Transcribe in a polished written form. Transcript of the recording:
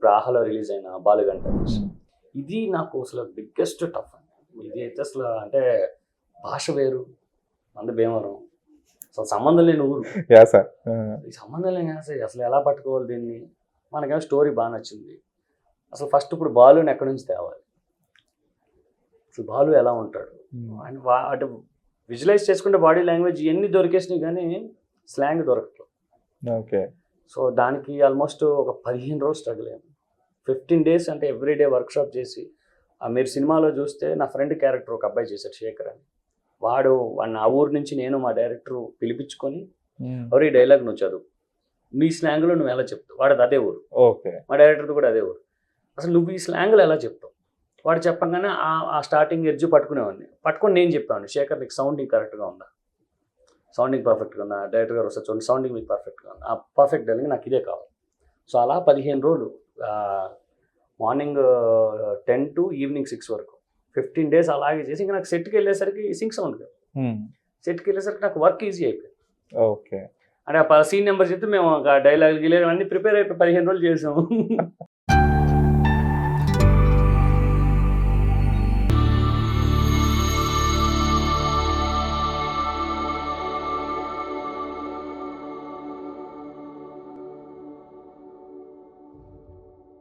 ఇప్పుడు ఆహాలో రిలీజ్ అయిన బాలుగంట ఇది నాకు అసలు బిగ్గెస్ట్ టఫ్ అండి. ఇది అయితే అసలు అంటే భాష వేరు, మంది భీమవరం, అసలు సంబంధం లేని ఊరు, సార్ ఈ సంబంధం లేని అసలు ఎలా పట్టుకోవాలి దీన్ని. మనకేమో స్టోరీ బాగా నచ్చింది. అసలు ఫస్ట్ ఇప్పుడు బాలుని ఎక్కడి నుంచి తేవాలి, అసలు బాలు ఎలా ఉంటాడు అని అంటే విజువలైజ్ చేసుకుంటే బాడీ లాంగ్వేజ్ ఇవన్నీ దొరికేసినాయి కానీ స్లాంగ్ దొరకట్లేదు. ఓకే. సో దానికి ఆల్మోస్ట్ ఒక 15 రోజులు స్ట్రగుల్ అయ్యాను. 15 days అంటే ఎవ్రీడే వర్క్షాప్ చేసి, మీరు సినిమాలో చూస్తే నా ఫ్రెండ్ క్యారెక్టర్ ఒక అబ్బాయి చేశాడు, శేఖర్ అని. వాడు ఆ ఊరు నుంచి నేను మా డైరెక్టర్ పిలిపించుకొని ఎవరి డైలాగ్ నువ్వు చదువు, నీ స్లాంగ్లో నువ్వు ఎలా చెప్తావు. వాడు అదే ఊరు, ఓకే. మా డైరెక్టర్ది కూడా అదే ఊరు. అసలు నువ్వు ఈ స్లాంగ్లో ఎలా చెప్తావు. వాడు చెప్పగానే ఆ స్టార్టింగ్ ఎడ్జ్ పట్టుకునేవాడిని. పట్టుకొని నేను చెప్పాను, శేఖర్ నీకు సౌండింగ్ కరెక్ట్గా ఉందా, సౌండింగ్ పర్ఫెక్ట్గా ఉందా, డైరెక్టర్ గారు వస్తారు చూడండి సౌండింగ్ మీకు పర్ఫెక్ట్గా ఉంది, ఆ పర్ఫెక్ట్ డైలాగ్ నాకు ఇదే కావాలి. సో అలా 15 రోజులు మార్నింగ్ 10 to ఈవినింగ్ 6 వరకు 15 days అలాగే చేసి ఇంకా నాకు సెట్కి వెళ్ళేసరికి సింక్ సౌండ్ కాదు, సెట్కి వెళ్ళేసరికి నాకు వర్క్ ఈజీ అయిపోయింది. ఓకే. అంటే ఆ సీన్ నెంబర్ చెప్తే మేము డైలాగ్ గిలాగ్ అన్నీ ప్రిపేర్ అయిపోయి 15 రోజులు చేసాము.